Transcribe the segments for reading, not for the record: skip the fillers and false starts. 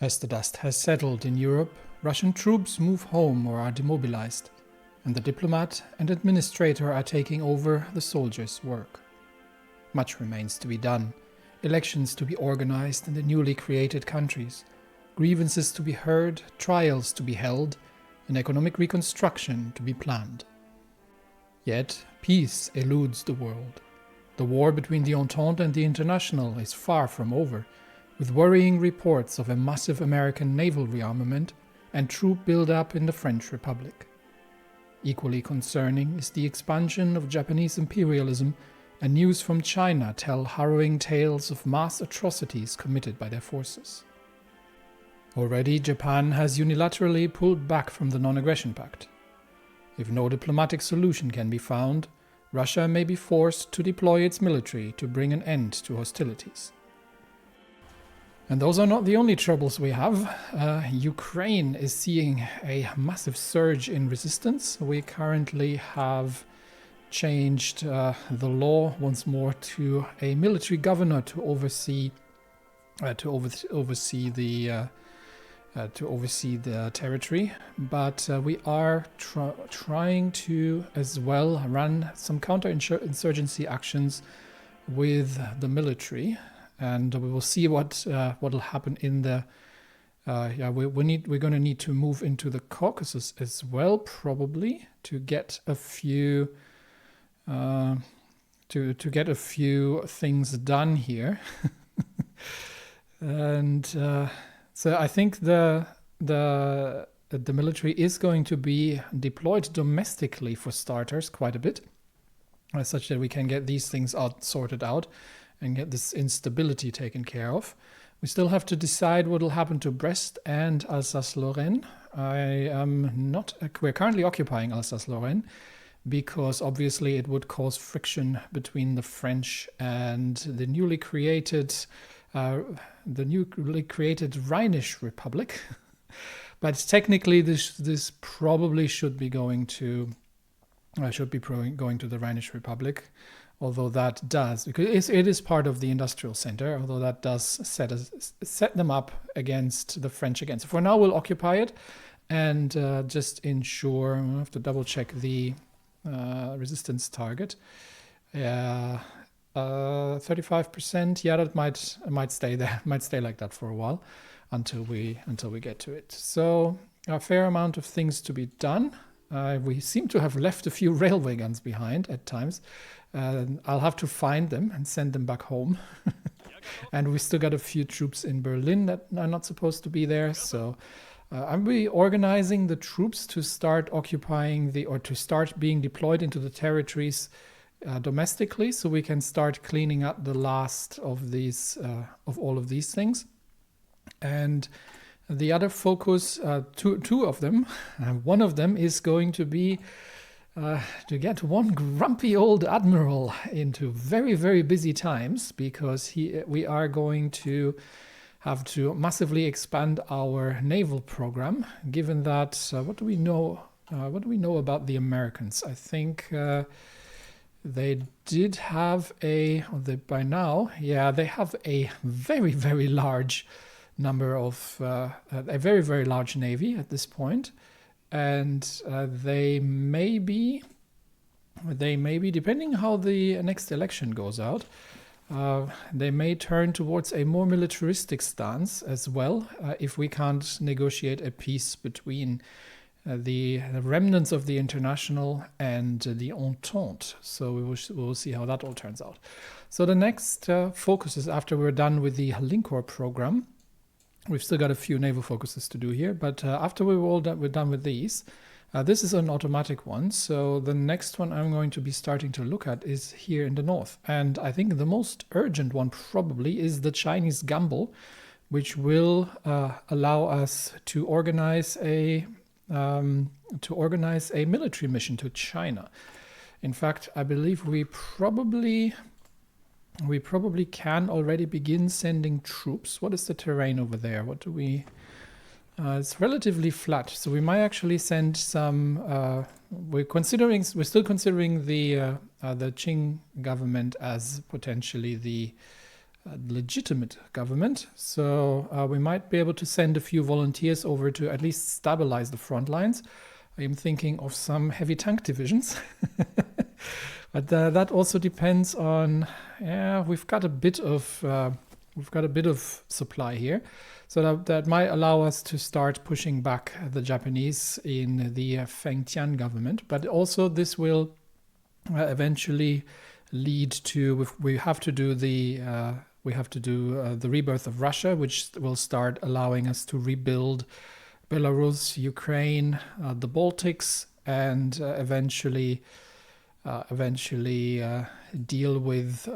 As the dust has settled in Europe, Russian troops move home or are demobilized, and the diplomat and administrator are taking over the soldiers' work. Much remains to be done, elections to be organized in the newly created countries, grievances to be heard, trials to be held, and economic reconstruction to be planned. Yet, peace eludes the world. The war between the Entente and the International is far from over, with worrying reports of a massive American naval rearmament and troop build-up in the French Republic. Equally concerning is the expansion of Japanese imperialism, and news from China tell harrowing tales of mass atrocities committed by their forces. Already, Japan has unilaterally pulled back from the Non-Aggression Pact. If no diplomatic solution can be found, Russia may be forced to deploy its military to bring an end to hostilities. And those are not the only troubles we have. Ukraine is seeing a massive surge in resistance. We currently have changed the law once more to a military governor to oversee the territory, but we are trying to as well run some counter-insurgency actions with the military, and we will see what will happen in the. We're going to need to move into the Caucasus as well, probably to get a few to get a few things done here, and. So I think the military is going to be deployed domestically for starters quite a bit, such that we can get these things sorted out and get this instability taken care of. We still have to decide what will happen to Brest and Alsace-Lorraine. We're currently occupying Alsace-Lorraine because obviously it would cause friction between the French and the newly created Rhinish Republic, but technically this probably should be going to the Rhinish Republic, although that does, because it is part of the industrial center, although that does set them up against the French again. So for now we'll occupy it and just ensure. I'll have to double check the resistance target. 35%. Yeah, that might stay there. Might stay like that for a while until we get to it. So a fair amount of things to be done. We seem to have left a few railway guns behind at times. I'll have to find them and send them back home. And we still got a few troops in Berlin that are not supposed to be there. So I'm reorganizing the troops to start occupying to start being deployed into the territories domestically, so we can start cleaning up the last of these of all of these things. And the other focus, two of them, one of them is going to be to get one grumpy old admiral into very, very busy times, because we are going to have to massively expand our naval program, given that what do we know about the Americans? I think they did have they have a very, very large number of a very, very large navy at this point, and they may be, depending how the next election goes out, they may turn towards a more militaristic stance as well, if we can't negotiate a peace between the remnants of the International and the Entente. So we will see how that all turns out. So the next focus is, after we're done with the Linkor program, we've still got a few naval focuses to do here, but after we're done with these, this is an automatic one. So the next one I'm going to be starting to look at is here in the north. And I think the most urgent one probably is the Chinese gamble, which will allow us to organize a military mission to China. In fact, I believe we probably can already begin sending troops. What is the terrain over there? What do we? It's relatively flat, so we might actually send some. We're still considering the Qing government as potentially the legitimate government. So we might be able to send a few volunteers over to at least stabilize the front lines. I'm thinking of some heavy tank divisions. But that also depends on, we've got a bit of supply here, so that might allow us to start pushing back the Japanese in the Fengtian government. But also this will eventually lead to, we have to do the rebirth of Russia, which will start allowing us to rebuild Belarus, Ukraine, the Baltics, and eventually deal with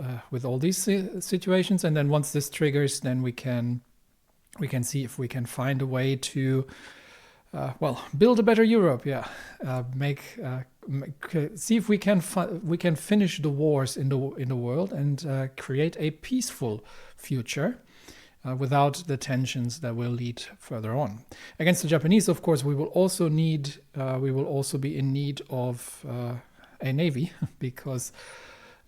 all these situations. And then once this triggers, then we can see if we can find a way to build a better Europe. See if we can finish the wars in the world and create a peaceful future without the tensions that will lead further on. Against the Japanese, of course, we will also be in need of a navy, because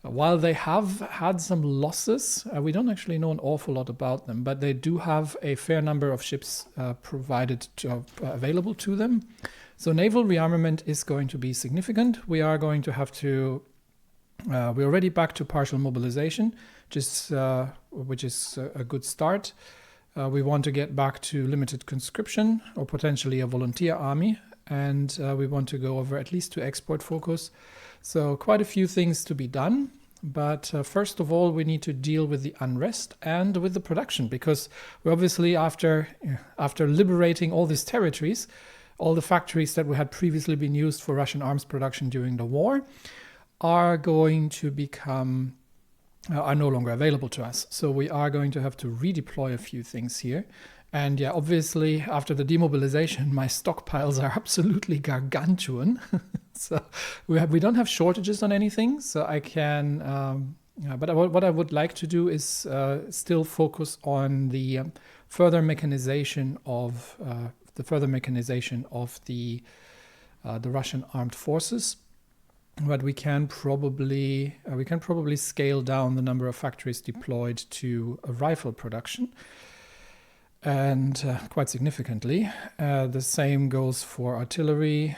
while they have had some losses, we don't actually know an awful lot about them, but they do have a fair number of ships available to them. So naval rearmament is going to be significant. We are going to have to, we're already back to partial mobilization, which is a good start. We want to get back to limited conscription or potentially a volunteer army. And we want to go over at least to export focus. So quite a few things to be done. But first of all, we need to deal with the unrest and with the production, because we obviously, after liberating all these territories, all the factories that we had previously been used for Russian arms production during the war are going to become, are no longer available to us. So we are going to have to redeploy a few things here. And obviously, after the demobilization, my stockpiles are absolutely gargantuan. So we don't have shortages on anything. So I can, but what I would like to do is still focus on the further mechanization of the Russian armed forces. But we can probably scale down the number of factories deployed to rifle production. And quite significantly. The same goes for artillery,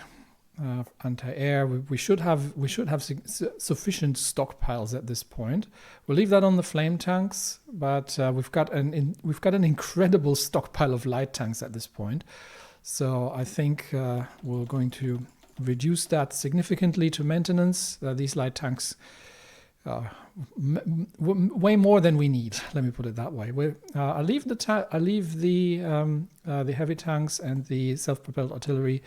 anti-air. We should have sufficient stockpiles at this point. We'll leave that on the flame tanks, but we've got an incredible stockpile of light tanks at this point. So I think we're going to reduce that significantly to maintenance. These light tanks. Way more than we need. Let me put it that way. I'll leave the heavy tanks and the self-propelled artillery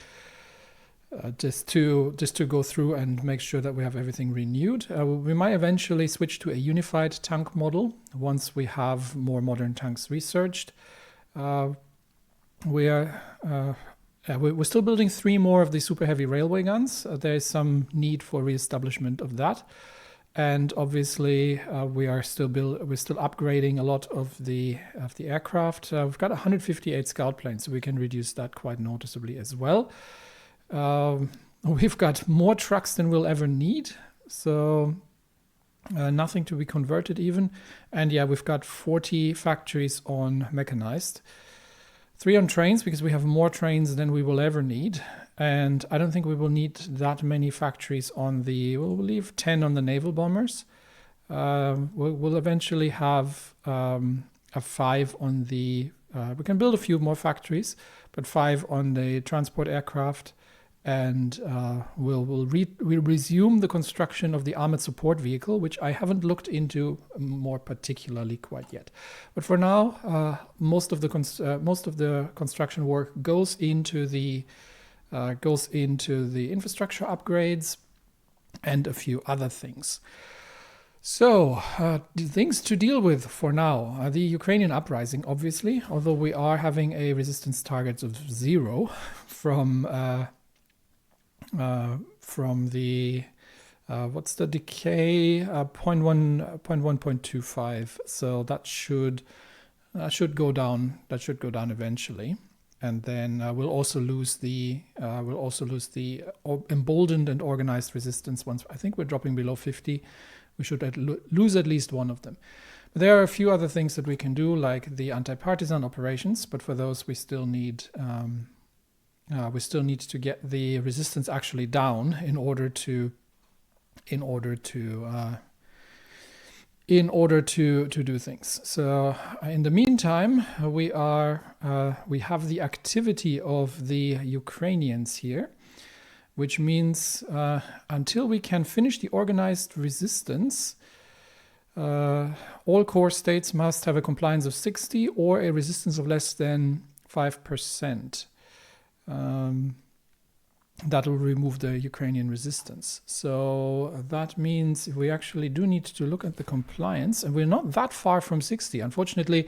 just to go through and make sure that we have everything renewed. We might eventually switch to a unified tank model once we have more modern tanks researched. We're still building 3 more of the super heavy railway guns. There is some need for reestablishment of that. And obviously, we're still upgrading a lot of the aircraft. We've got 158 scout planes, so we can reduce that quite noticeably as well. We've got more trucks than we'll ever need, so nothing to be converted even. And we've got 40 factories on mechanized, 3 on trains, because we have more trains than we will ever need. And I don't think we will need that many factories on we'll leave 10 on the naval bombers. We'll eventually have a 5 on we can build a few more factories, but 5 on the transport aircraft. And we'll resume the construction of the armored support vehicle, which I haven't looked into more particularly quite yet. But for now, most of the construction work goes into the infrastructure upgrades and a few other things. So, things to deal with for now. The Ukrainian uprising, obviously, although we are having a resistance target of 0 from the what's the decay 0.1.25. So that should go down. That should go down eventually. And then we'll also lose the emboldened and organized resistance once. I think we're dropping below 50. We should lose at least one of them. There are a few other things that we can do, like the anti-partisan operations, but for those we still need to get the resistance actually down in order to do things. So in the meantime, we have the activity of the Ukrainians here, which means until we can finish the organized resistance, all core states must have a compliance of 60 or a resistance of less than 5%. That will remove the Ukrainian resistance. So that means we actually do need to look at the compliance, and we're not that far from 60. Unfortunately,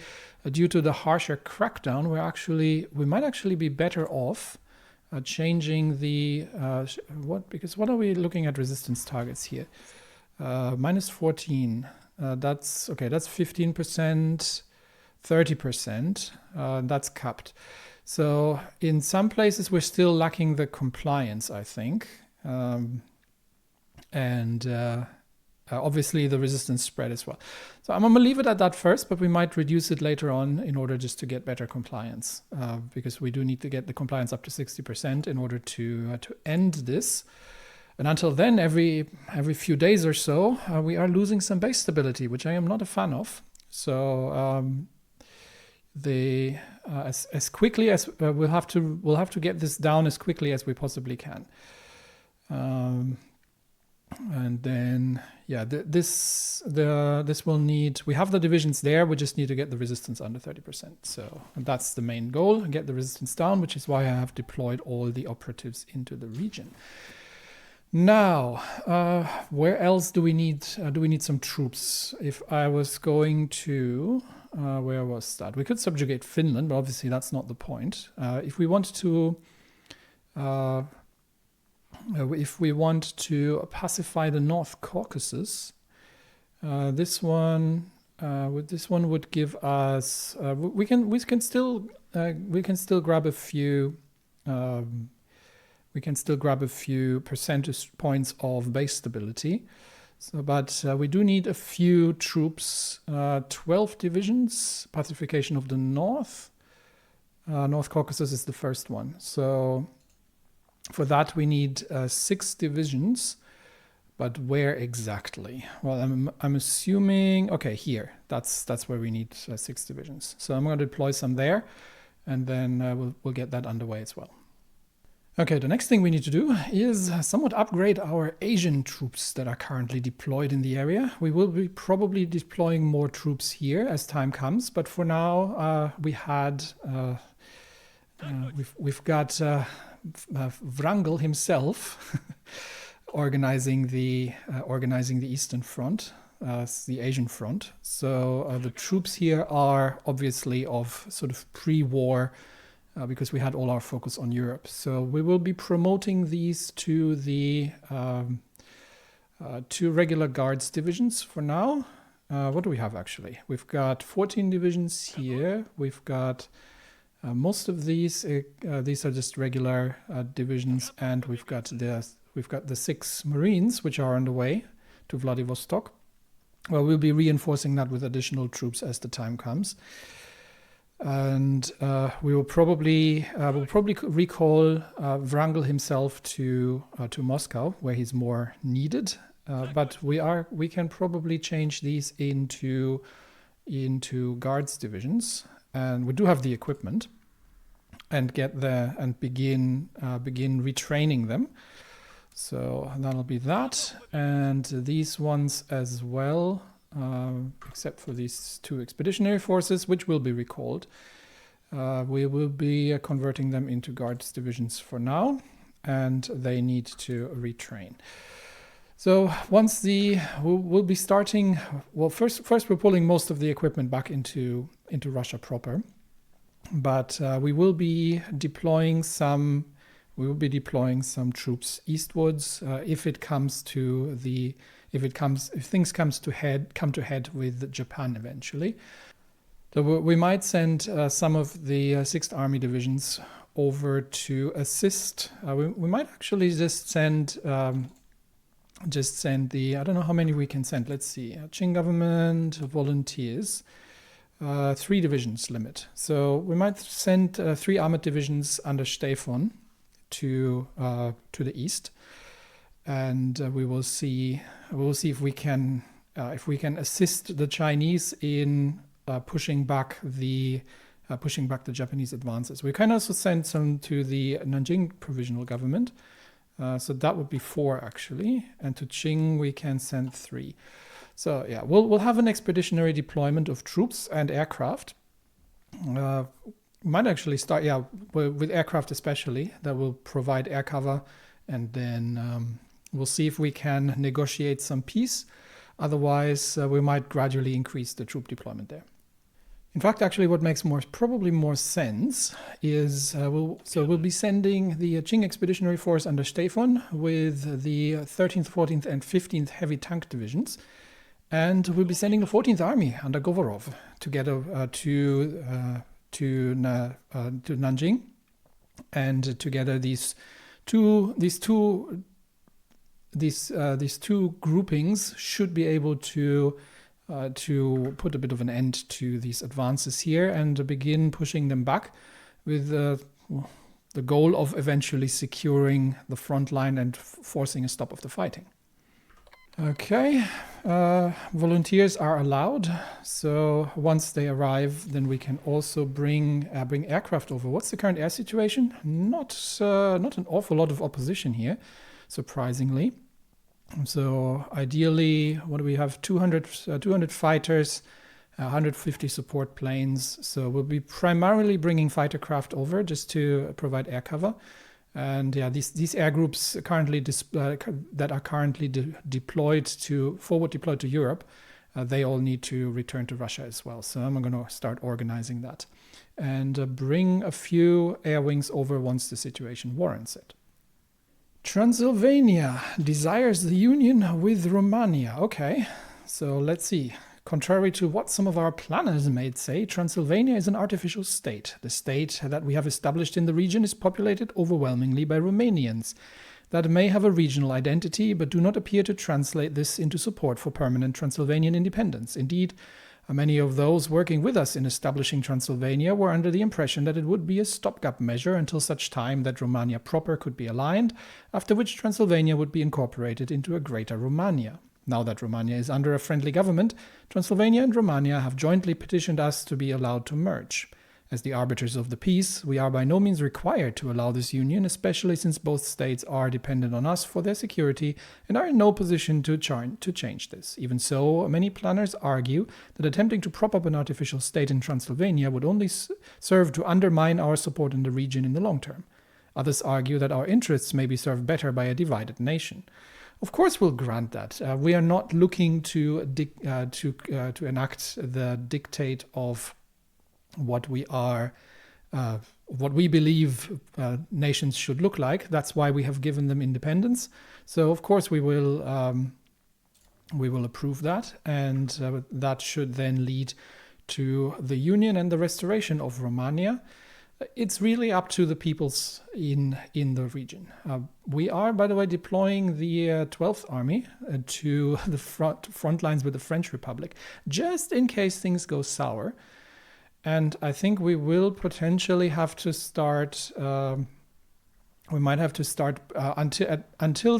due to the harsher crackdown, we might actually be better off changing the because what are we looking at resistance targets here? Minus 14. That's okay. That's 15%, 30%. That's capped. So in some places we're still lacking the compliance, I think, and obviously the resistance spread as well. So I'm going to leave it at that first, but we might reduce it later on in order just to get better compliance, because we do need to get the compliance up to 60% in order to end this. And until then, every few days or so, we are losing some base stability, which I am not a fan of. So as quickly as we'll have to get this down as quickly as we possibly can. And then this will need, we have the divisions there, we just need to get the resistance under 30%. So that's the main goal, get the resistance down, which is why I have deployed all the operatives into the region. Now, where else do we need some troops? If I was going to, where was that? We could subjugate Finland, but obviously that's not the point. If we want to pacify the North Caucasus, this one would give us. We can still grab a few. We can still grab a few percentage points of base stability. So, but we do need a few troops. 12 divisions, pacification of the North. North Caucasus is the first one. So for that we need 6 divisions. But where exactly? Well, I'm assuming, okay, here. That's where we need 6 divisions. So I'm going to deploy some there, and then we'll get that underway as well. Okay, the next thing we need to do is somewhat upgrade our Asian troops that are currently deployed in the area. We will be probably deploying more troops here as time comes, but for now we've got Wrangel himself organizing the Eastern Front, the Asian Front. So the troops here are obviously of sort of pre-war. Because we had all our focus on Europe. So we will be promoting these to the 2 regular guards divisions for now. What do we have actually? We've got 14 divisions here. We've got most of these are just regular divisions, and we've got the 6 Marines which are on the way to Vladivostok. Well, we'll be reinforcing that with additional troops as the time comes. And we will probably recall Wrangel himself to Moscow, where he's more needed. But we can probably change these into guards divisions, and we do have the equipment, and begin retraining them. So that'll be that, and these ones as well. Except for these 2 expeditionary forces, which will be recalled. We will be converting them into guards divisions for now, and they need to retrain. So once we'll be starting. Well, first we're pulling most of the equipment back into Russia proper, but we will be deploying some. We will be deploying some troops eastwards if things come to head with Japan eventually. So we might send some of the 6th Army divisions over to assist. We might actually just send just send the, I don't know how many we can send. Let's see, Qing government, volunteers, 3 divisions limit. So we might send 3 armored divisions under Stefan to the east, and we will see if we can assist the Chinese in pushing back the Japanese advances. We can also send some to the Nanjing provisional government. So that would be 4 actually, and to Qing we can send 3. So yeah, we'll have an expeditionary deployment of troops and aircraft. Might actually start, yeah, with aircraft especially, that will provide air cover, and then we'll see if we can negotiate some peace. Otherwise, we might gradually increase the troop deployment there. In fact, actually, what makes probably more sense is we'll be sending the Qing Expeditionary Force under Stefan with the 13th, 14th, and 15th Heavy Tank Divisions, and we'll be sending the 14th Army under Govorov together to Nanjing, and together these two groupings should be able to put a bit of an end to these advances here and begin pushing them back with the goal of eventually securing the front line and forcing a stop of the fighting. Okay, volunteers are allowed. So once they arrive, then we can also bring aircraft over. What's the current air situation? Not an awful lot of opposition here, surprisingly. So ideally, what do we have? 200 fighters, 150 support planes. So we'll be primarily bringing fighter craft over just to provide air cover. And yeah, these air groups currently that are currently forward deployed to Europe, they all need to return to Russia as well. So I'm going to start organizing that and bring a few air wings over once the situation warrants it. Transylvania desires the union with Romania. Okay, so let's see. Contrary to what some of our planners may say, Transylvania is an artificial state. The state that we have established in the region is populated overwhelmingly by Romanians that may have a regional identity but do not appear to translate this into support for permanent Transylvanian independence. Indeed, many of those working with us in establishing Transylvania were under the impression that it would be a stopgap measure until such time that Romania proper could be aligned, after which Transylvania would be incorporated into a greater Romania. Now that Romania is under a friendly government, Transylvania and Romania have jointly petitioned us to be allowed to merge. As the arbiters of the peace, we are by no means required to allow this union, especially since both states are dependent on us for their security and are in no position to change this. Even so, many planners argue that attempting to prop up an artificial state in Transylvania would only serve to undermine our support in the region in the long term. Others argue that our interests may be served better by a divided nation. Of course, we'll grant that. We are not looking to enact the dictate of what we believe nations should look like. That's why we have given them independence. So, of course, we will approve that, and that should then lead to the union and the restoration of Romania. It's really up to the peoples in the region. We are, by the way, deploying the 12th Army to the front lines with the French Republic, just in case things go sour. And I think we will potentially have to start. We might have to start until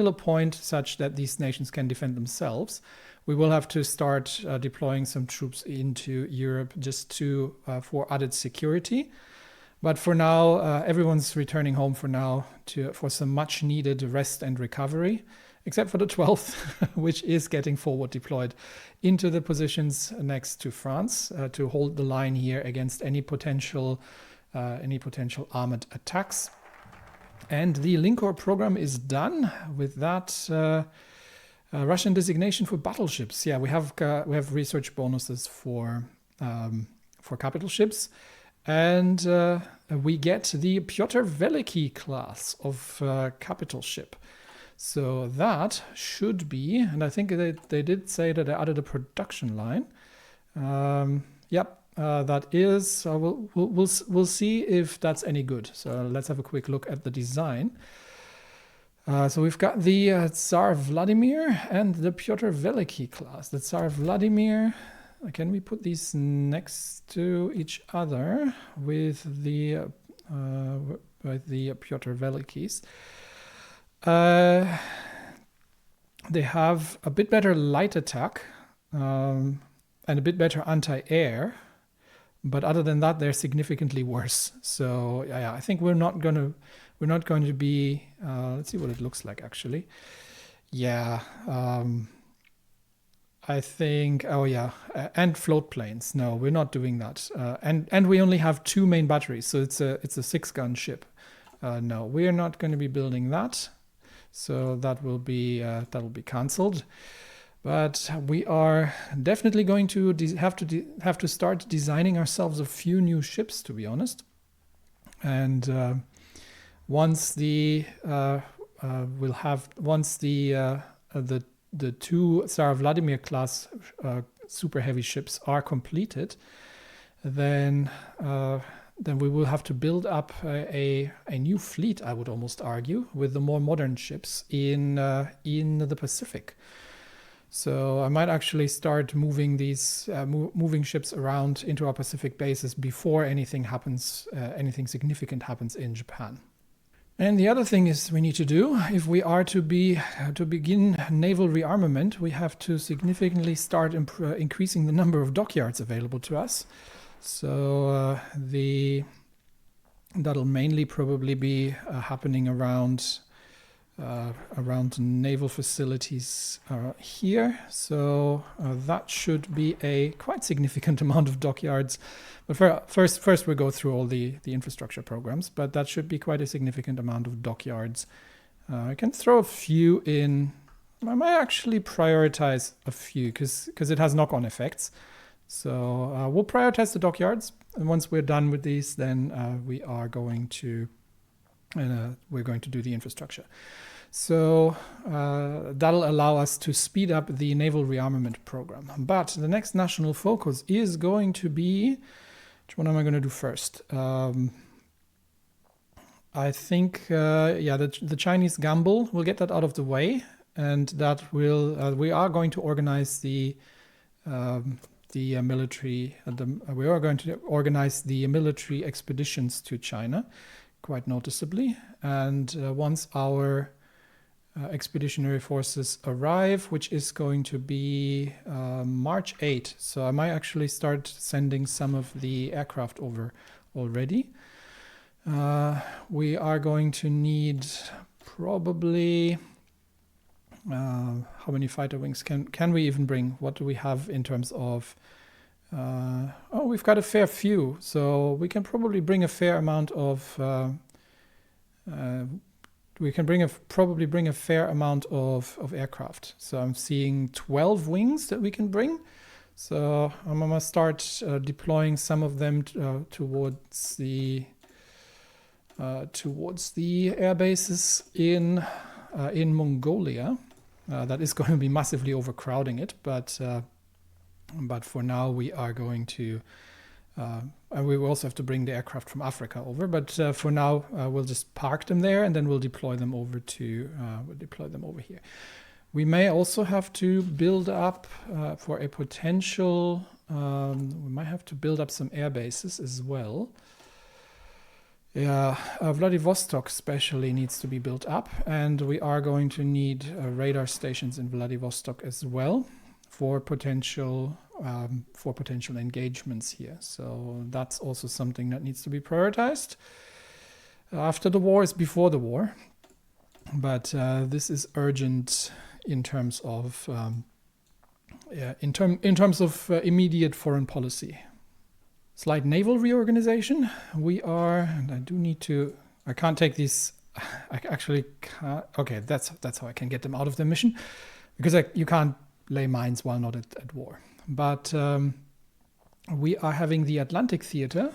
a point such that these nations can defend themselves. We will have to start deploying some troops into Europe just for added security. But for now, everyone's returning home for now for some much needed rest and recovery, except for the 12th, which is getting forward deployed into the positions next to France to hold the line here against any potential armored attacks. And the Linkor program is done. With that, Russian designation for battleships. Yeah, we have research bonuses for capital ships, and we get the Pyotr Veliky class of capital ship. So that should be, and I think they did say that they added a production line. That is. We'll see if that's any good. So let's have a quick look at the design. So we've got the Tsar Vladimir and the Pyotr Veliky class. The Tsar Vladimir, can we put these next to each other with the Pyotr Velikys? They have a bit better light attack and a bit better anti-air, but other than that, they're significantly worse. So yeah, I think we're not going to be. Let's see what it looks like actually. Yeah, I think. Oh yeah, and float planes. No, we're not doing that. And we only have 2 main batteries, so it's a 6-gun ship. No, we are not going to be building that. So that will be cancelled. But we are definitely going to have to start designing ourselves a few new ships, to be honest. And once the 2 Tsar Vladimir class super heavy ships are completed, then we will have to build up a new fleet, I would almost argue, with the more modern ships in the Pacific. So I might actually start moving these moving ships around into our Pacific bases before anything significant happens in Japan. And the other thing is we need to do, if we are to begin naval rearmament, we have to significantly start increasing the number of dockyards available to us. So that'll mainly probably be happening around naval facilities here. So that should be a quite significant amount of dockyards. But first we'll go through all the infrastructure programs, but that should be quite a significant amount of dockyards. I can throw a few in. I might actually prioritize a few because it has knock-on effects. So we'll prioritize the dockyards, and once we're done with these, then we're going to do the infrastructure. So that'll allow us to speed up the naval rearmament program. But the next national focus is going to be, which one am I going to do first? I think, the Chinese gamble, we'll get that out of the way, and that will we are going to organize the military. We are going to organize the military expeditions to China, quite noticeably. And once our expeditionary forces arrive, which is going to be March 8. So I might actually start sending some of the aircraft over already. We are going to need probably how many fighter wings can we even bring? What do we have in terms of we've got a fair few, so we can probably bring a fair amount of probably bring a fair amount of aircraft. So I'm seeing 12 wings that we can bring. So I'm gonna start deploying some of them towards the air bases in Mongolia. That is going to be massively overcrowding it, but for now we are going to. And we will also have to bring the aircraft from Africa over, but for now we'll just park them there, and then we'll deploy them over here. We may also have to build up for a potential. We might have to build up some air bases as well. Yeah, Vladivostok especially needs to be built up, and we are going to need radar stations in Vladivostok as well for potential engagements here. So that's also something that needs to be prioritized. After the war is before the war, but this is urgent in terms of immediate foreign policy. Slight naval reorganization. We are, and I can't take these. I actually can't. Okay, that's how I can get them out of the mission, because you can't lay mines while not at war. But we are having the Atlantic Theater,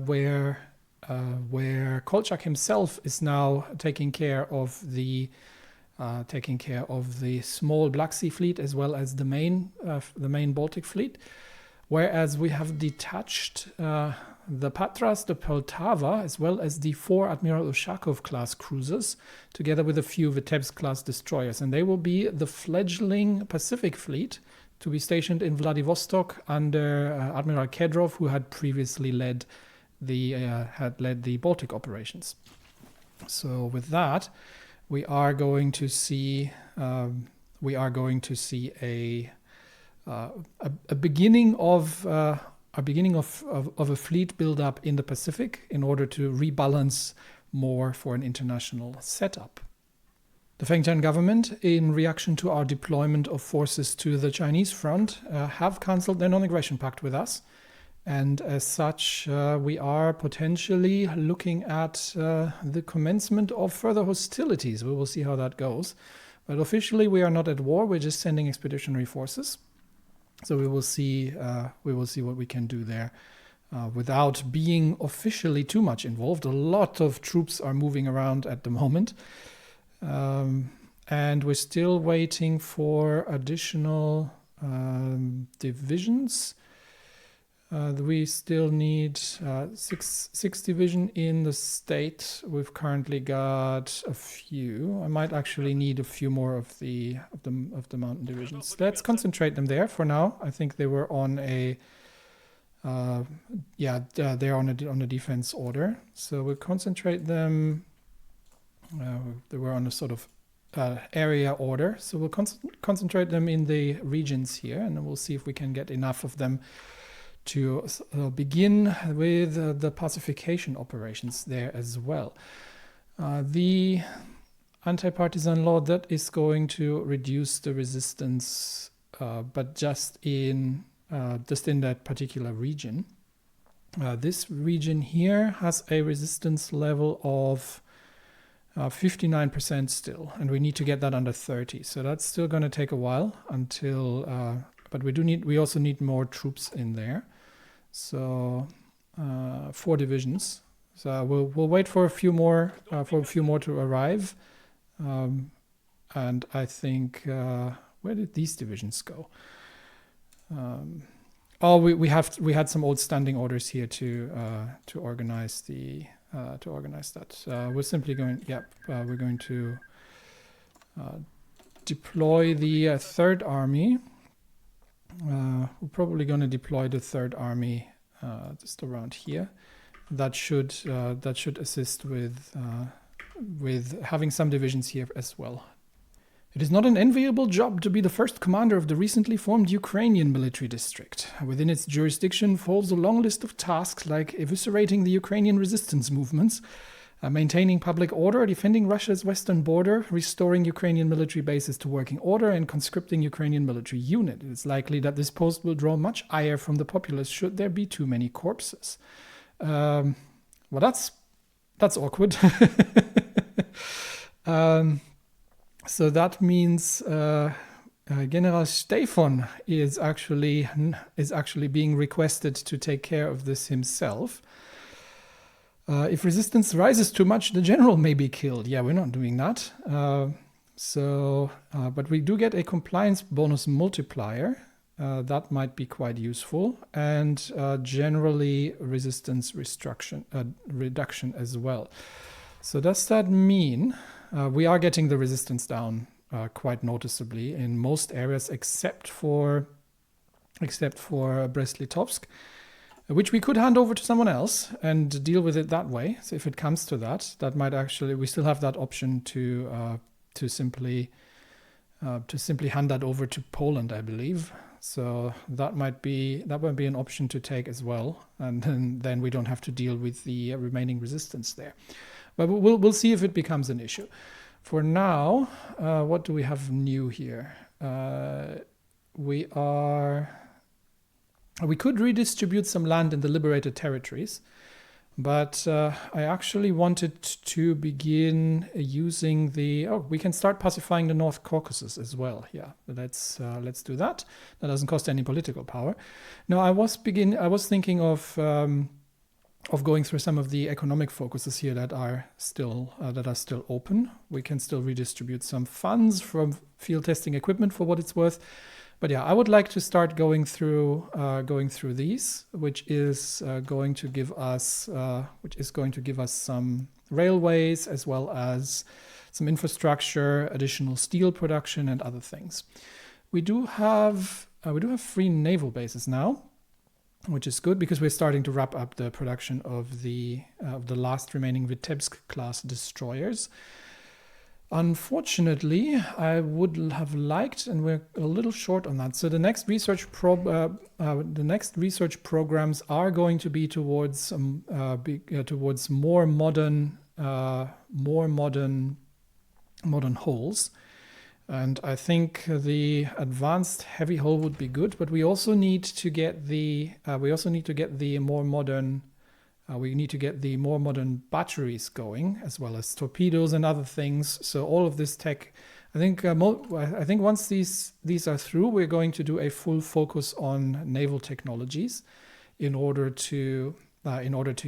where Kolchak himself is now taking care of the small Black Sea fleet as well as the main Baltic fleet, whereas we have detached the Patras, the Poltava, as well as the 4 Admiral Ushakov-class cruisers, together with a few Vitebsk-class destroyers. And they will be the fledgling Pacific fleet to be stationed in Vladivostok under Admiral Kedrov, who had previously led the Baltic operations. So with that, we are going to see a beginning of a fleet build-up in the Pacific in order to rebalance more for an international setup. The Fengtian government, in reaction to our deployment of forces to the Chinese front, have cancelled their non-aggression pact with us. And as such, we are potentially looking at the commencement of further hostilities. We will see how that goes. But officially, we are not at war. We're just sending expeditionary forces. So we will see what we can do there without being officially too much involved. A lot of troops are moving around at the moment. And we're still waiting for additional divisions. We still need six division in the state. We've currently got a few. I might actually need a few more of the mountain divisions. Let's concentrate them there for now. I think they were on a they're on a defense order. So we'll concentrate them. They were on a sort of area order. So we'll concentrate them in the regions here, and then we'll see if we can get enough of them to begin with the pacification operations there as well. The anti-partisan law, that is going to reduce the resistance, but just in that particular region. This region here has a resistance level of 59% still, and we need to get that under 30. So that's still going to take a while until. But we also need more troops in there. So 4 divisions. So we'll wait for a few more to arrive. And I think where did these divisions go? We had some old standing orders here to organize that. We're simply going. We're going to deploy the 3rd Army. We're probably going to deploy the 3rd Army just around here. That should assist with having some divisions here as well. It is not an enviable job to be the first commander of the recently formed Ukrainian military district. Within its jurisdiction falls a long list of tasks like eviscerating the Ukrainian resistance movements, maintaining public order, defending Russia's western border, restoring Ukrainian military bases to working order, and conscripting Ukrainian military unit. It is likely that this post will draw much ire from the populace should there be too many corpses. Well, that's awkward. So that means General Stefan is actually being requested to take care of this himself. If resistance rises too much, the general may be killed. Yeah, we're not doing that. But we do get a compliance bonus multiplier. That might be quite useful. And generally resistance reduction as well. So does that mean we are getting the resistance down quite noticeably in most areas except for Brest-Litovsk, which we could hand over to someone else and deal with it that way. So if it comes to that, might actually, we still have that option to simply hand that over to Poland, I believe. So that might be an option to take as well, and then we don't have to deal with the remaining resistance there. But we'll see if it becomes an issue. For now, what do we have new here? We could redistribute some land in the liberated territories, but I actually wanted to begin using we can start pacifying the North Caucasus as well. Yeah, let's do that. That doesn't cost any political power. No, I was thinking of going through some of the economic focuses here that are still open. We can still redistribute some funds from field testing equipment for what it's worth. But yeah, I would like to start going through these, which is going to give us some railways as well as some infrastructure, additional steel production, and other things. We do have 3 naval bases now, which is good because we're starting to wrap up the production of the last remaining Vitebsk class destroyers. Unfortunately, I would have liked, and we're a little short on that. So the next research programs are going to be towards more modern hulls. And I think the advanced heavy hull would be good, but we also need to get the more modern. We need to get the more modern batteries going, as well as torpedoes and other things. So all of this tech, I think once these are through, we're going to do a full focus on naval technologies in order to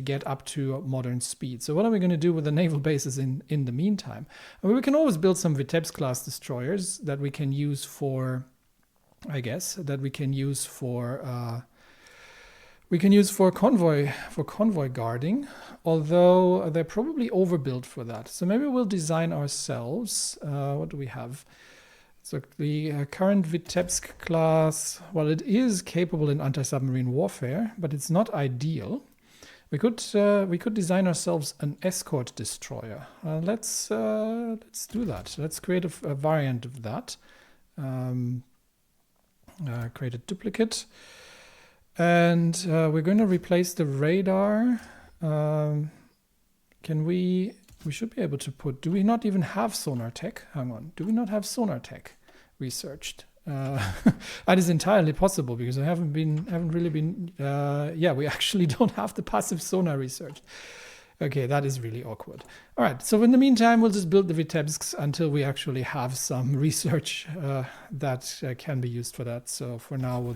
get up to modern speed. So what are we going to do with the naval bases in the meantime? I mean, we can always build some Vitebsk class destroyers that we can use for, convoy guarding, although they're probably overbuilt for that. So maybe we'll design ourselves. What do we have? So the current Vitebsk class, well, it is capable in anti-submarine warfare, but it's not ideal. We could design ourselves an escort destroyer. Let's do that. Let's create a variant of that. Create a duplicate. And we're going to replace the radar. We should be able to put, do we not even have sonar tech? Hang on, do we not have sonar tech researched? That is entirely possible because I haven't really been, we actually don't have the passive sonar research. Okay, that is really awkward. All right, so in the meantime, we'll just build the Vitebsks until we actually have some research that can be used for that. So for now, we'll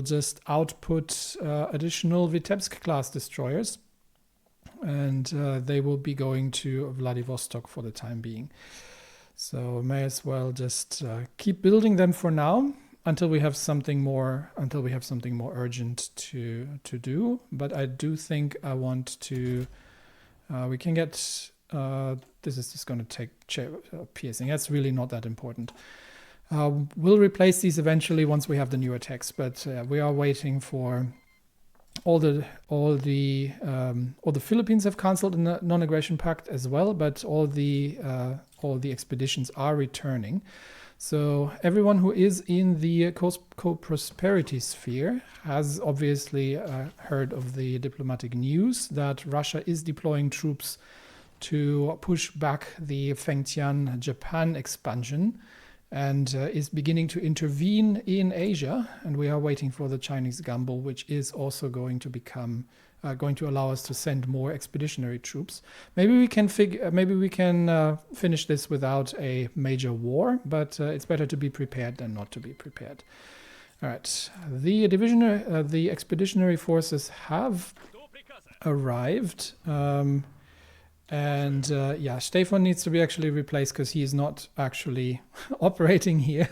just output additional Vitebsk class destroyers, and they will be going to Vladivostok for the time being. So may as well just keep building them for now until we have something more urgent to do. But I do think I want to. We can get. This is just going to take piercing. That's really not that important. We'll replace these eventually once we have the newer techs, but we are waiting for all the Philippines have cancelled the non-aggression pact as well, but all the expeditions are returning. So everyone who is in the co-prosperity sphere has obviously heard of the diplomatic news that Russia is deploying troops to push back the Fengtian Japan expansion and is beginning to intervene in Asia. And we are waiting for the Chinese gamble, which is also going to allow us to send more expeditionary troops. Maybe we can finish this without a major war, but it's better to be prepared than not to be prepared. All right, the expeditionary forces have arrived. Stefan needs to be actually replaced because he is not actually operating here.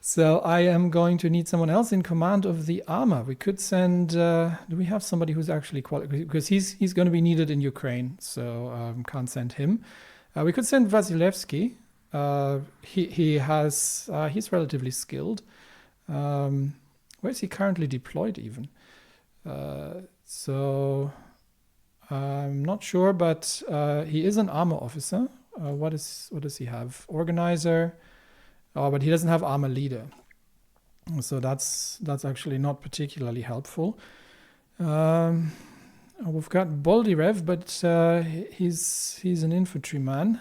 So I am going to need someone else in command of the armor. We could send. Do we have somebody who's actually qualified? Because he's going to be needed in Ukraine, so can't send him. We could send Vasilevsky. He's relatively skilled. Where is he currently deployed even? I'm not sure, but he is an armor officer. What does he have? Organizer. Oh, but he doesn't have armor leader. So that's actually not particularly helpful. We've got Boldyrev, but he's an infantryman.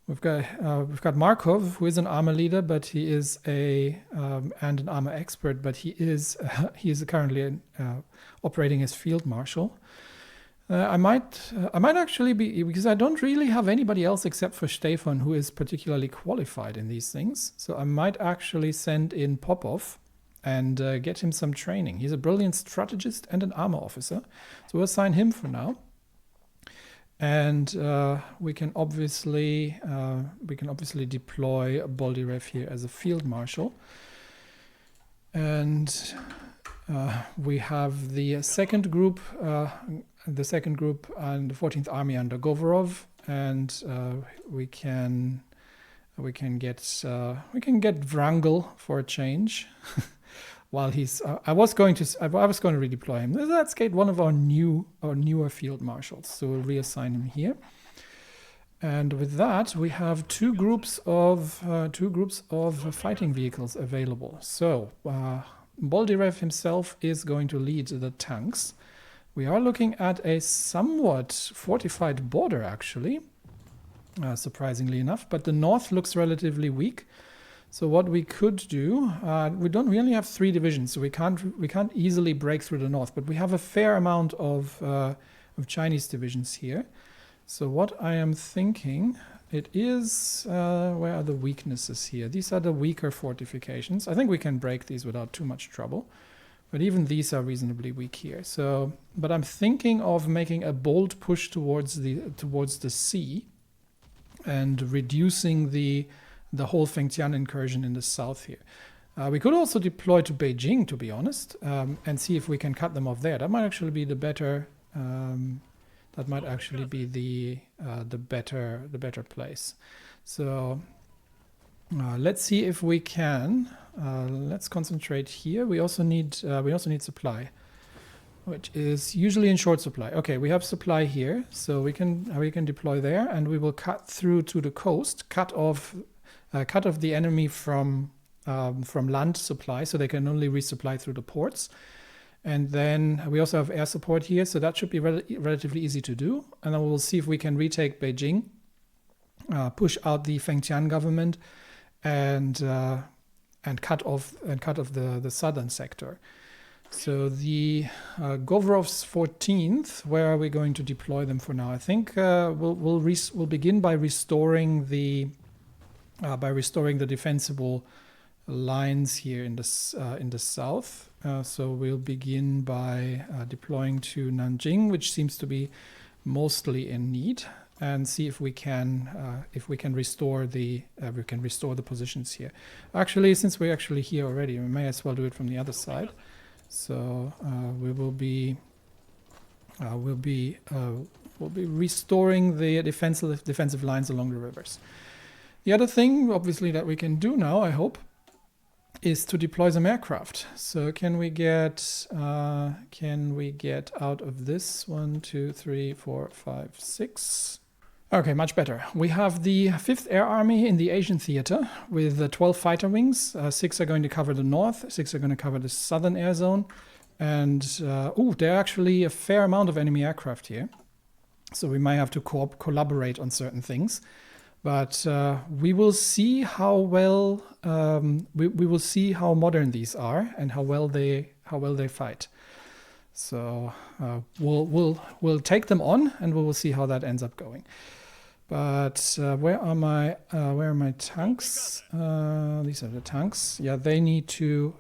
We've got Markov, who is an armor leader, but he is and an armor expert, but he is currently operating as field marshal. I might actually be, because I don't really have anybody else except for Stefan who is particularly qualified in these things. So I might actually send in Popov and get him some training. He's a brilliant strategist and an armor officer. So we'll assign him for now. And we can obviously deploy Boldyrev here as a field marshal. And we have the second group and the 14th Army under Govorov, and we can get Wrangel for a change. While he's, I was going to redeploy him. Let's get one of our newer field marshals. So we'll reassign him here. And with that, we have two groups of fighting vehicles available. So Boldyrev himself is going to lead the tanks. We are looking at a somewhat fortified border, actually, surprisingly enough. But the north looks relatively weak. So what we could do, we only have 3 divisions, so we can't easily break through the north. But we have a fair amount of Chinese divisions here. So what I am thinking, it is, where are the weaknesses here? These are the weaker fortifications. I think we can break these without too much trouble. But even these are reasonably weak here. So, but I'm thinking of making a bold push towards the sea and reducing the whole Fengtian incursion in the south here. We could also deploy to Beijing, to be honest, and see if we can cut them off there. That might actually be the better. That might actually be the better place. So let's see if we can. Let's concentrate here. We also need supply, which is usually in short supply. Okay, we have supply here, so we can deploy there, and we will cut through to the coast, cut off the enemy from land supply, so they can only resupply through the ports. And then we also have air support here, so that should be relatively easy to do. And then we'll see if we can retake Beijing, push out the Fengtian government, and cut off the southern sector. So the Govorov's 14th, where are we going to deploy them for now? I think we'll begin by restoring the defensible lines here in the south. So we'll begin by deploying to Nanjing, which seems to be mostly in need, and see if we can restore the positions here. Actually, since we're actually here already, we may as well do it from the other side. So we'll be restoring the defensive lines along the rivers. The other thing, obviously, that we can do now, I hope, is to deploy some aircraft. So can we get out of this 1, 2, 3, 4, 5, 6? Okay, much better. We have the 5th Air Army in the Asian theater with 12 fighter wings. 6 are going to cover the north, 6 are going to cover the southern air zone. And there are actually a fair amount of enemy aircraft here. So we might have to collaborate on certain things. But we will see how well we will see how modern these are and how well they fight. So we'll take them on, and we will see how that ends up going. But where are my tanks? These are the tanks. Yeah, they need to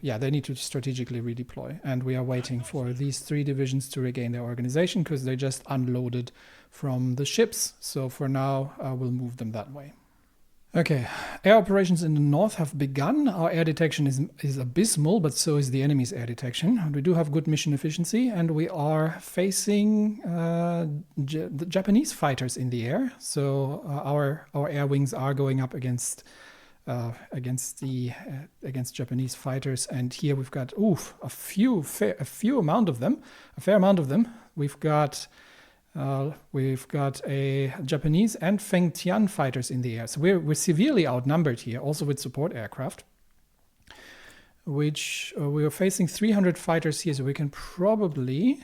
strategically redeploy, and we are waiting for these 3 divisions to regain their organization because they just unloaded from the ships. So for now, we'll move them that way. Okay, air operations in the north have begun. Our air detection is abysmal, but so is the enemy's air detection. We do have good mission efficiency, and we are facing the Japanese fighters in the air. So our air wings are going up against Japanese fighters, and here we've got a fair amount of them. We've got a Japanese and Fengtian fighters in the air. So we're severely outnumbered here, also with support aircraft, which we are facing 300 fighters here. So we can probably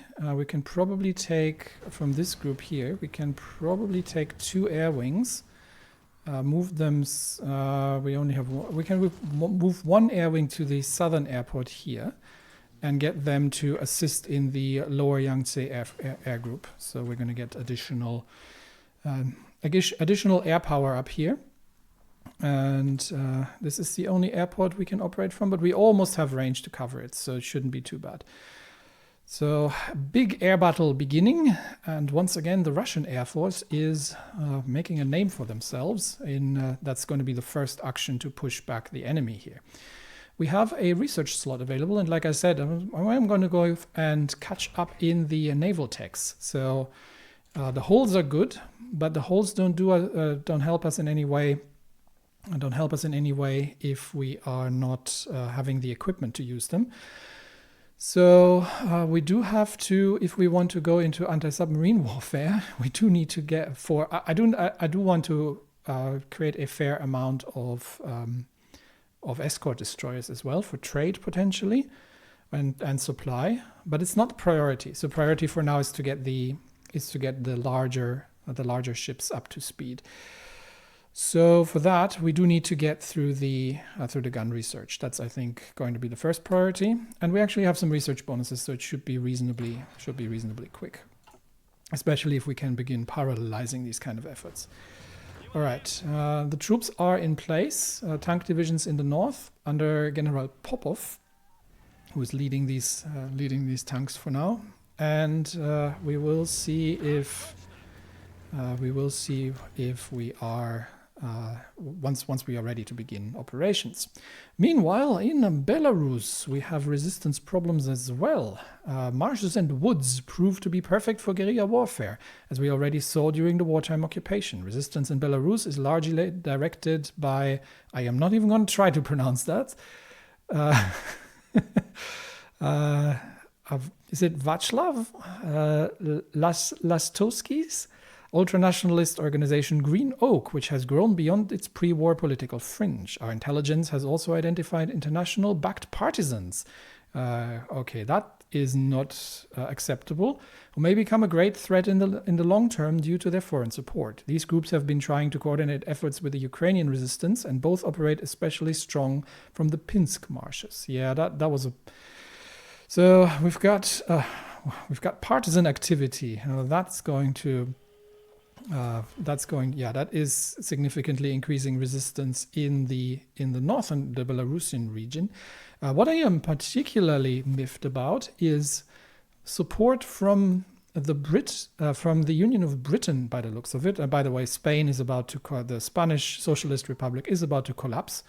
take from this group here, we can probably take 2 air wings, move them. We only have one. We can move 1 air wing to the southern airport here, and get them to assist in the lower Yangtze air group. So we're going to get additional air power up here. And this is the only airport we can operate from, but we almost have range to cover it, so it shouldn't be too bad. So, big air battle beginning, and once again, the Russian Air Force is making a name for themselves. That's going to be the first action to push back the enemy here. We have a research slot available, and like I said, I'm going to go and catch up in the naval techs. So, the holes are good, but the holes don't help us in any way. Don't help us in any way if we are not having the equipment to use them. So we do have to, if we want to go into anti-submarine warfare, we do need to get I do want to create a fair amount of escort destroyers as well for trade potentially and supply, but it's not the priority. So priority for now is to get the larger ships up to speed. So for that, we do need to get through the gun research. That's, I think, going to be the first priority. And we actually have some research bonuses, so it should be reasonably quick, especially if we can begin parallelizing these kind of efforts. All right, the troops are in place. Tank divisions in the north under General Popov, who is leading these tanks for now. And we will see if we are. Once we are ready to begin operations. Meanwhile, in Belarus, we have resistance problems as well. Marshes and woods prove to be perfect for guerrilla warfare, as we already saw during the wartime occupation. Resistance in Belarus is largely directed by, I am not even going to try to pronounce that. Is it Václav Lastowski's ultranationalist organization Green Oak, which has grown beyond its pre-war political fringe. Our intelligence has also identified international-backed partisans. Okay, that is not acceptable, who may become a great threat in the long term due to their foreign support. These groups have been trying to coordinate efforts with the Ukrainian resistance, and both operate especially strong from the Pinsk marshes. Yeah, that was a... So we've got partisan activity. That is significantly increasing resistance in the north and the Belarusian region. What I am particularly miffed about is support from the Union of Britain, by the looks of it. And by the way, the Spanish Socialist Republic is about to collapse,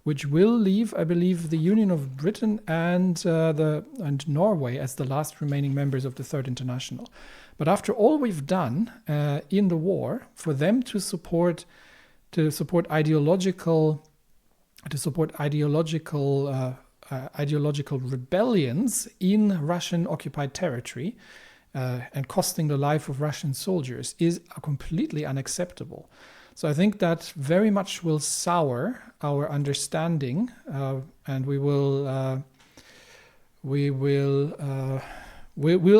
which will leave, I believe, the Union of Britain and Norway as the last remaining members of the Third International. But after all we've done in the war, for them to support ideological rebellions in Russian occupied territory and costing the life of Russian soldiers is completely unacceptable. So I think that very much will sour our understanding, and we'll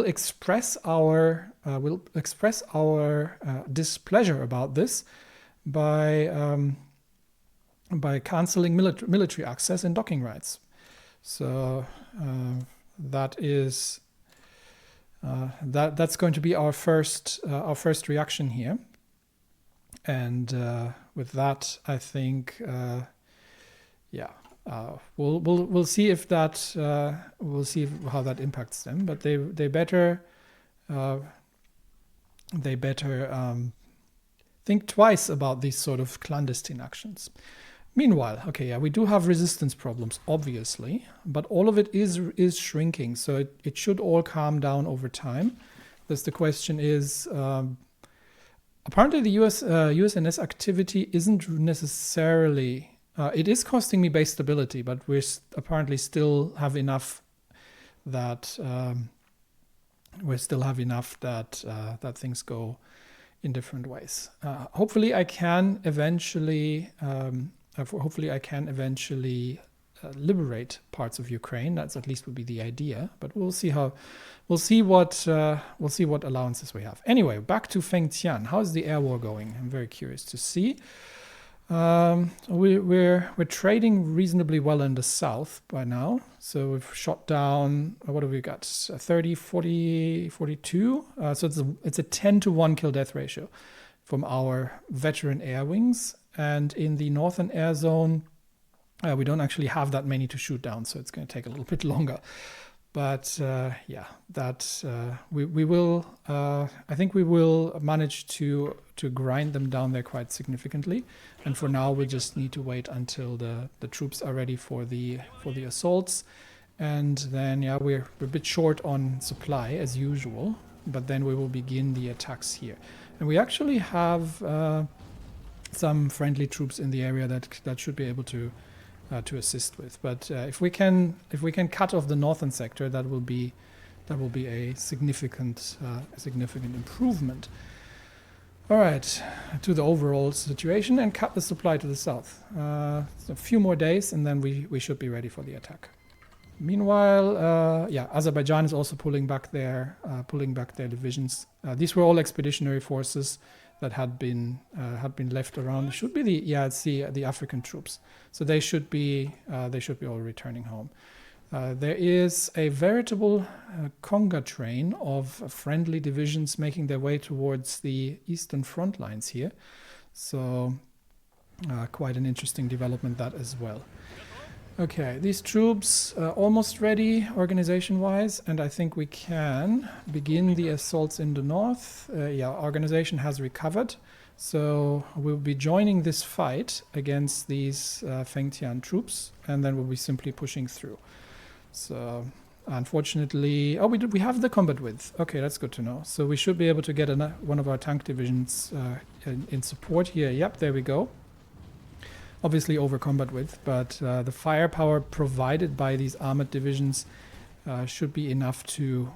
express our displeasure about this by canceling military access and docking rights. So that's going to be our first reaction here. And with that, I think, we'll see if that how that impacts them. But they better think twice about these sort of clandestine actions. Meanwhile, we do have resistance problems, obviously, but all of it is shrinking, so it should all calm down over time. Thus, the question is. Apparently, the USNS activity isn't necessarily... it is costing me base stability, but we apparently still have enough that... that things go in different ways. Hopefully, I can eventually... liberate parts of Ukraine. That's at least would be the idea, but we'll see what allowances we have. Anyway, back to Fengtian. How's the air war going? I'm very curious to see. We're trading reasonably well in the south by now. So we've shot down, what have we got? 30, 40, 42. So it's a 10-to-1 kill-death ratio from our veteran air wings. And in the northern air zone, we don't actually have that many to shoot down, so it's going to take a little bit longer. But yeah, that we will. I think we will manage to grind them down there quite significantly. And for now, we just need to wait until the troops are ready for the assaults. And then yeah, we're a bit short on supply as usual. But then we will begin the attacks here. And we actually have some friendly troops in the area that should be able to assist with. But if we can cut off the northern sector, that will be a significant improvement. All right, to the overall situation, and cut the supply to the south. So a few more days, and then we should be ready for the attack. Meanwhile, yeah, Azerbaijan is also pulling back their divisions. These were all expeditionary forces that had been left around. It should be the African troops. So they should be all returning home. There is a veritable conga train of friendly divisions making their way towards the eastern front lines here. So quite an interesting development that as well. Okay, these troops are almost ready organization-wise, and I think we can begin the assaults in the north. Yeah, organization has recovered, so we'll be joining this fight against these Fengtian troops, and then we'll be simply pushing through. So, unfortunately, oh, we have the combat width. Okay, that's good to know. So we should be able to get one of our tank divisions in support here. Yep, there we go. Obviously over combat width, but the firepower provided by these armored divisions should be enough to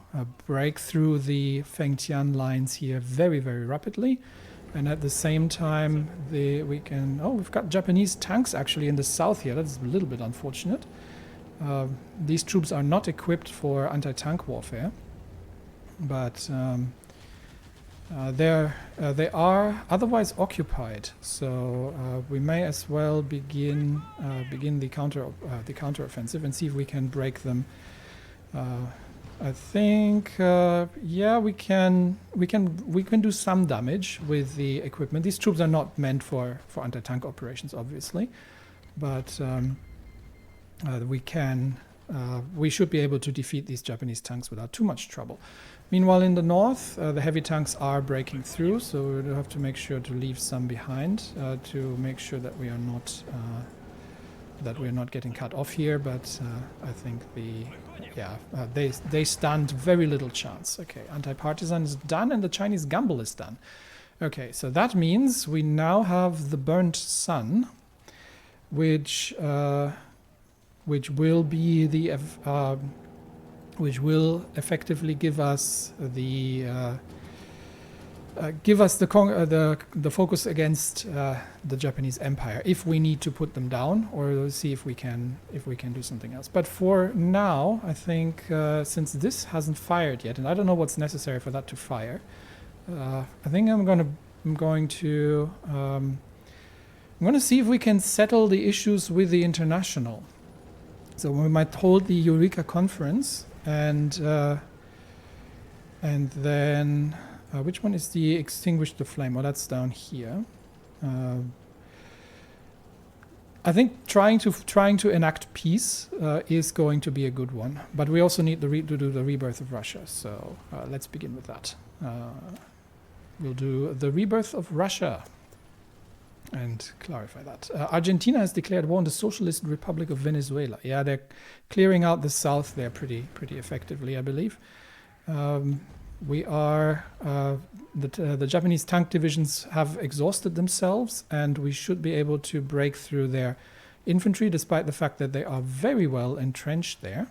break through the Fengtian lines here very, very rapidly. And at the same time, we've got Japanese tanks actually in the south here. That's a little bit unfortunate. These troops are not equipped for anti-tank warfare, but they are otherwise occupied, so we may as well begin the counteroffensive and see if we can break them. I think yeah, we can do some damage with the equipment. These troops are not meant for anti-tank operations, obviously, but we should be able to defeat these Japanese tanks without too much trouble. Meanwhile, in the north, the heavy tanks are breaking through, so we'll have to make sure to leave some behind to make sure that we are not getting cut off here. But I think they stand very little chance. Okay, anti-partisan is done, and the Chinese gamble is done. Okay, so that means we now have the burnt sun, which will be the which will effectively give us the focus against the Japanese Empire if we need to put them down, or see if we can do something else. But for now, I think since this hasn't fired yet, and I don't know what's necessary for that to fire, I think I'm going to see if we can settle the issues with the International. So we might hold the Eureka conference, and then which one is the extinguish the flame? Oh, that's down here. I think trying to enact peace is going to be a good one, but we also need to do the rebirth of Russia. So let's begin with that. We'll do the rebirth of Russia and clarify that. Argentina has declared war on the Socialist Republic of Venezuela. Yeah, they're clearing out the south there pretty effectively, I believe. The Japanese tank divisions have exhausted themselves, and we should be able to break through their infantry, despite the fact that they are very well entrenched there.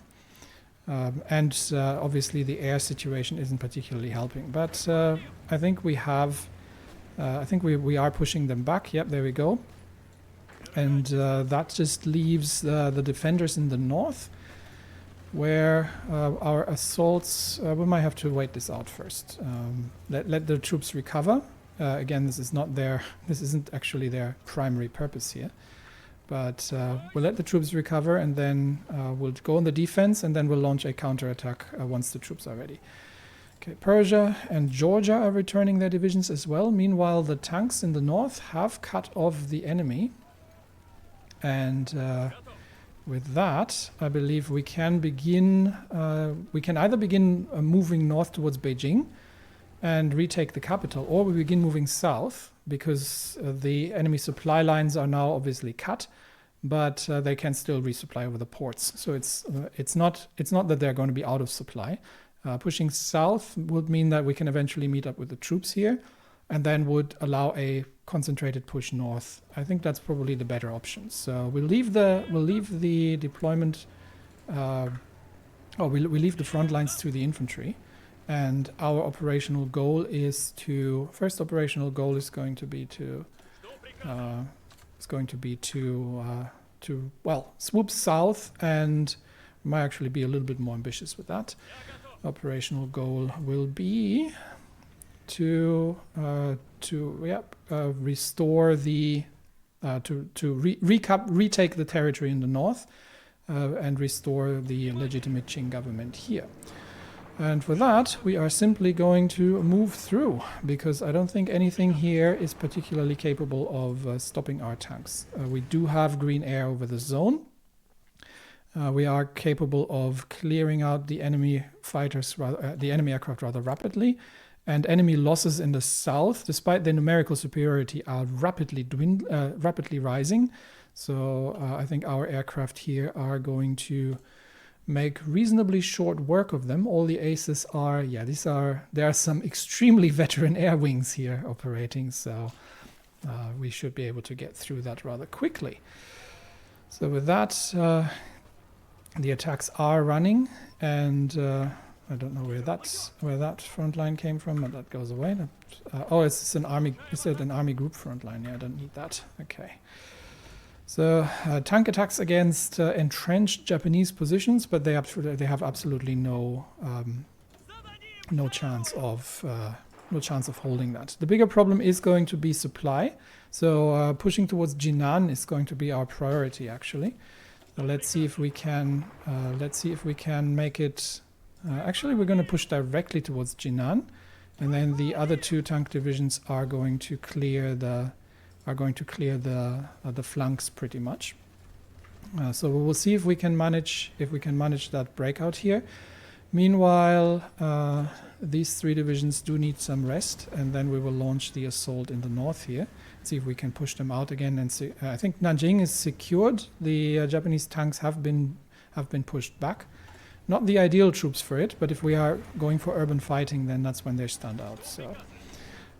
And obviously the air situation isn't particularly helping. But I think we have... I think we are pushing them back. Yep, there we go. And that just leaves the defenders in the north, where our assaults... we might have to wait this out first. Let the troops recover. Again, this isn't actually their primary purpose here. But we'll let the troops recover, and then we'll go on the defense, and then we'll launch a counterattack once the troops are ready. Okay, Persia and Georgia are returning their divisions as well. Meanwhile, the tanks in the north have cut off the enemy. And with that, I believe we can begin. We can either begin moving north towards Beijing and retake the capital, or we begin moving south because the enemy supply lines are now obviously cut, but they can still resupply over the ports. So it's not that they're going to be out of supply. Pushing south would mean that we can eventually meet up with the troops here, and then would allow a concentrated push north. I think that's probably the better option. So we'll leave the deployment. We leave the front lines to the infantry. And our operational goal is to swoop south, and might actually be a little bit more ambitious with that. Operational goal will be to retake the territory in the north and restore the legitimate Qing government here. And for that, we are simply going to move through, because I don't think anything here is particularly capable of stopping our tanks. We do have green air over the zone. We are capable of clearing out the enemy aircraft rather rapidly, and enemy losses in the south, despite their numerical superiority, are rapidly rising. So I think our aircraft here are going to make reasonably short work of them. All the aces are, there are some extremely veteran air wings here operating, so we should be able to get through that rather quickly. So with that, the attacks are running, and I don't know where that front line came from, but that goes away. It's an army. Is it an army group front line? Yeah, I don't need that. Okay. So tank attacks against entrenched Japanese positions, but they have absolutely no chance of holding that. The bigger problem is going to be supply. So pushing towards Jinan is going to be our priority, actually. So let's see if we can make it. Actually, we're going to push directly towards Jinan, and then the other two tank divisions are going to clear the flanks pretty much. So we will see if we can manage that breakout here. Meanwhile, these three divisions do need some rest, and then we will launch the assault in the north here. See if we can push them out again. And see, I think Nanjing is secured. The Japanese tanks have been pushed back. Not the ideal troops for it, but if we are going for urban fighting, then that's when they stand out. So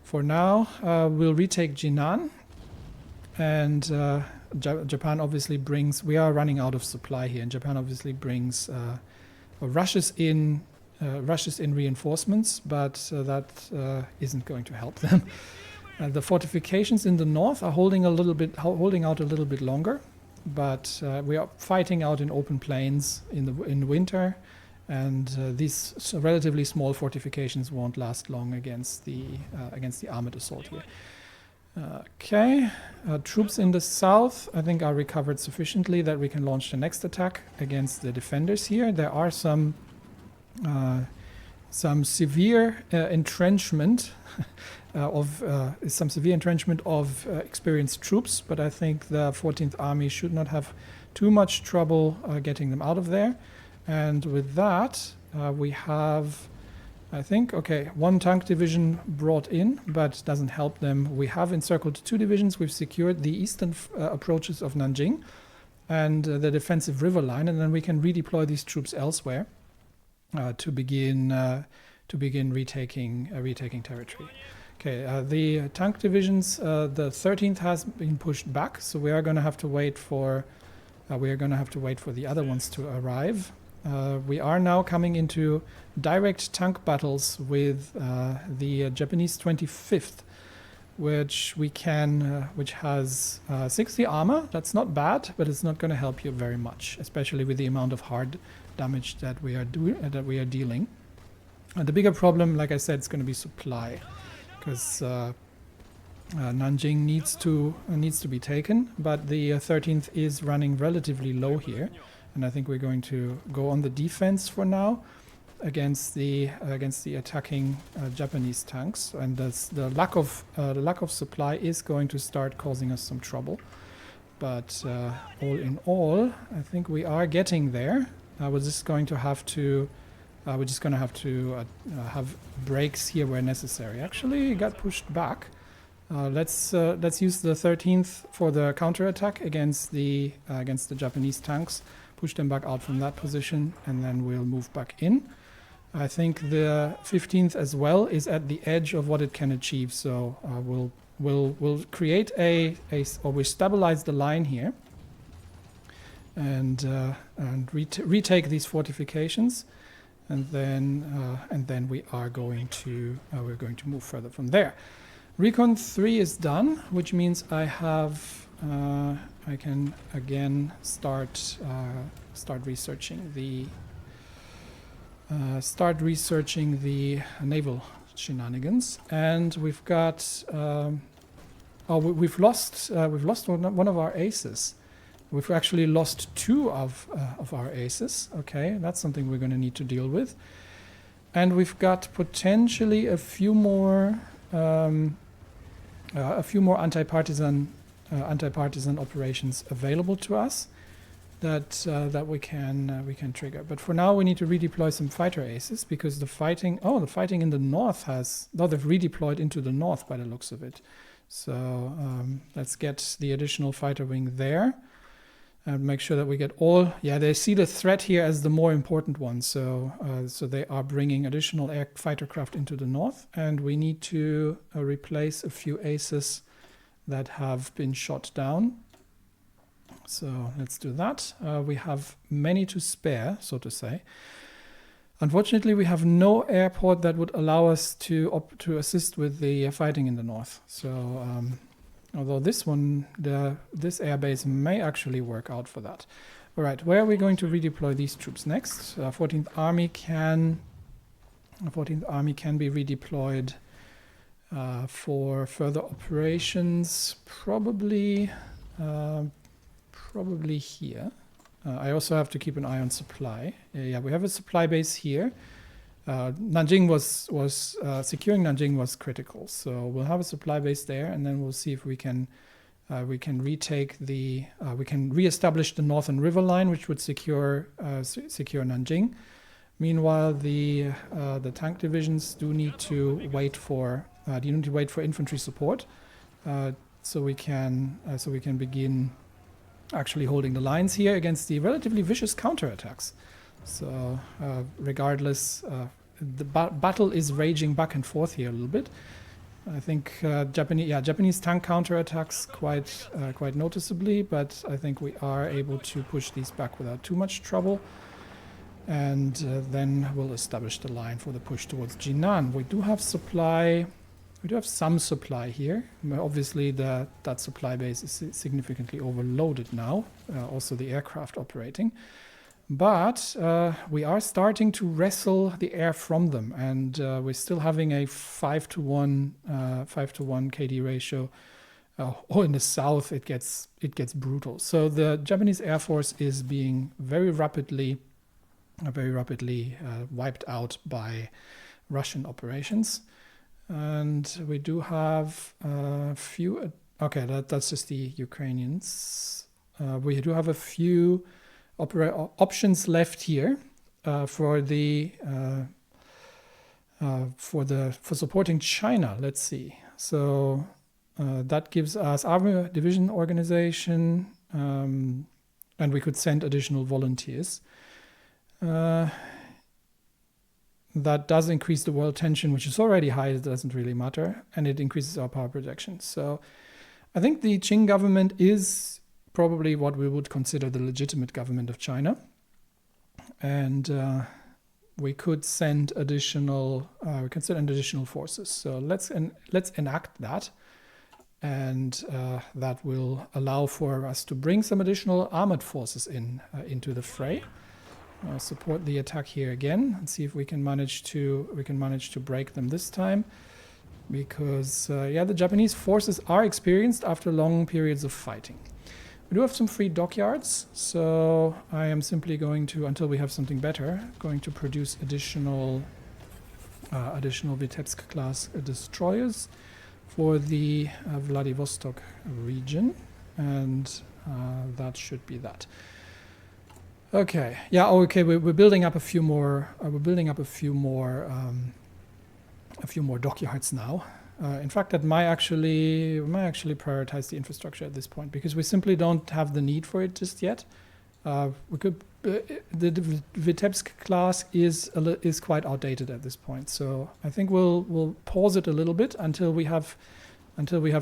for now, we'll retake Jinan. And Japan obviously brings, we are running out of supply here, and Japan obviously brings rushes in reinforcements, but that isn't going to help them. The fortifications in the north are holding out a little bit longer, but we are fighting out in open plains in winter, and these relatively small fortifications won't last long against the armored assault here. Okay, troops in the south, I think, are recovered sufficiently that we can launch the next attack against the defenders here. There are some severe entrenchment of experienced troops, but I think the 14th Army should not have too much trouble getting them out of there. And with that, we have, I think, one tank division brought in, but doesn't help them. We have encircled two divisions. We've secured the eastern approaches of Nanjing and the defensive river line, and then we can redeploy these troops elsewhere to begin retaking territory. Okay, the tank divisions, the 13th has been pushed back, so we are going to have to wait for the other ones to arrive. We are now coming into direct tank battles with the Japanese 25th, which has 60 armor. That's not bad, but it's not going to help you very much, especially with the amount of hard damage that we are dealing. The bigger problem, like I said, is going to be supply, because Nanjing needs to be taken, but the 13th is running relatively low here. And I think we're going to go on the defense for now against the attacking Japanese tanks, and the lack of supply is going to start causing us some trouble. but all in all, I think we are getting there. We're just going to have to have breaks here where necessary. Actually, it got pushed back. Let's use the 13th for the counterattack against the Japanese tanks. Push them back out from that position, and then we'll move back in. I think the 15th as well is at the edge of what it can achieve, so we'll create or we stabilize the line here, and retake these fortifications, and then we're going to move further from there. Recon 3 is done, which means I can again start researching the naval shenanigans, and we've got we've lost one of our aces. We've actually lost 2 of our aces. Okay, that's something we're going to need to deal with, and we've got potentially a few more anti-partisan operations available to us that we can trigger. But for now, we need to redeploy some fighter aces, because the fighting in the north they've redeployed into the north by the looks of it. So let's get the additional fighter wing there and make sure that we get all. Yeah, they see the threat here as the more important one. So they are bringing additional air fighter craft into the north, and we need to replace a few aces that have been shot down. So let's do that. We have many to spare, so to say. Unfortunately, we have no airport that would allow us to assist with the fighting in the north. So although this airbase may actually work out for that. All right, where are we going to redeploy these troops next? 14th Army can be redeployed for further operations, probably here. I also have to keep an eye on supply. Yeah, we have a supply base here. Nanjing was securing Nanjing was critical, so we'll have a supply base there, and then we'll see if we can reestablish the northern river line, which would secure Nanjing. Meanwhile, the tank divisions do need to wait for infantry support, so we can begin actually holding the lines here against the relatively vicious counterattacks. So regardless, the battle is raging back and forth here a little bit. I think Japanese tank counterattacks quite noticeably, but I think we are able to push these back without too much trouble. And then we'll establish the line for the push towards Jinan. We do have supply. We do have some supply here. Obviously, that supply base is significantly overloaded now. Also, the aircraft operating. But we are starting to wrestle the air from them, and we're still having a 5-to-1 KD ratio. In the south, it gets brutal. So the Japanese Air Force is being very rapidly wiped out by Russian operations, and we do have a few. Okay, that's just the Ukrainians. We do have a few options left here for supporting China. Let's see. So that gives us army division organization, and we could send additional volunteers. That does increase the world tension, which is already high. It doesn't really matter, and it increases our power projection. So I think the Qing government is probably what we would consider the legitimate government of China, and we could send additional forces. So let's enact that, and that will allow for us to bring some additional armored forces into the fray. Support the attack here again and see if we can manage to break them this time, because the Japanese forces are experienced after long periods of fighting. We do have some free dockyards, so I am simply going to, until we have something better, going to produce additional Vitebsk class destroyers for the Vladivostok region, and That should be that. Okay. Yeah. Okay. We're building up a few more. We're building up a few more dockyards now. In fact, that might actually prioritize the infrastructure at this point, because we simply don't have the need for it just yet. We could. The Vitebsk class is quite outdated at this point, so I think we'll pause it a little bit until we have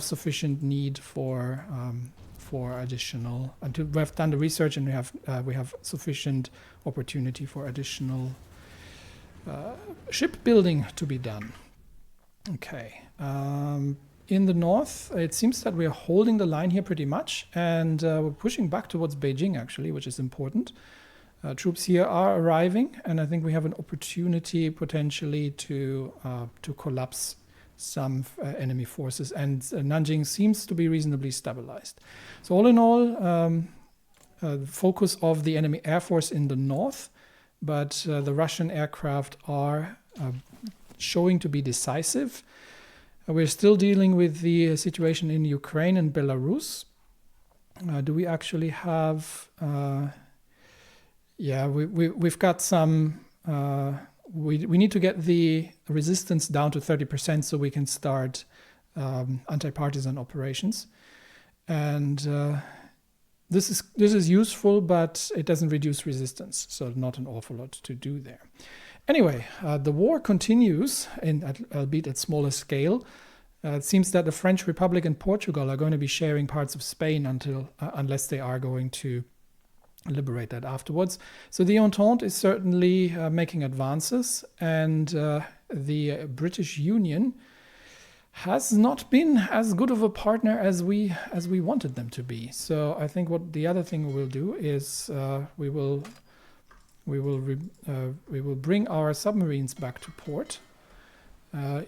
sufficient need for additional, until we have done the research and we have sufficient opportunity for additional shipbuilding to be done. Okay. In the north, it seems that we are holding the line here pretty much, and we're pushing back towards Beijing, actually, which is important. Troops here are arriving, and I think we have an opportunity potentially to collapse some enemy forces, and Nanjing seems to be reasonably stabilized. So all in all, the focus of the enemy air force in the north, but the Russian aircraft are showing to be decisive. We're still dealing with the situation in Ukraine and Belarus. Do we actually have... we've got some... we need to get the resistance down to 30% so we can start anti-partisan operations. And this is useful, but it doesn't reduce resistance, so not an awful lot to do there. Anyway, the war continues, albeit at smaller scale. It seems that the French Republic and Portugal are going to be sharing parts of Spain unless they are going to liberate that afterwards. So the Entente is certainly making advances, and the British Union has not been as good of a partner as we wanted them to be. So I think what the other thing we'll do is we will bring our submarines back to port. We'll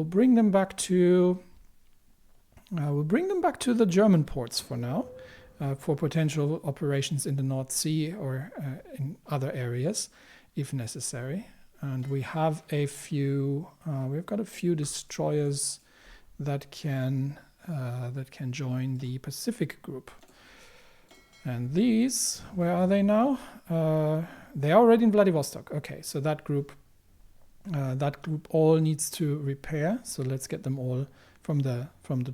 bring them back to the German ports for now, for potential operations in the North Sea or in other areas, if necessary. And we have we've got a few destroyers that can join the Pacific group. And these, where are they now? They are already in Vladivostok. Okay, so that group all needs to repair. So let's get them all from the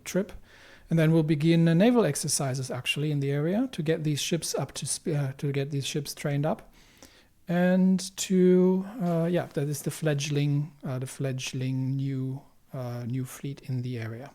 trip, and then we'll begin naval exercises actually in the area to get these ships up to get these ships trained up, and that is the fledgling new fleet in the area.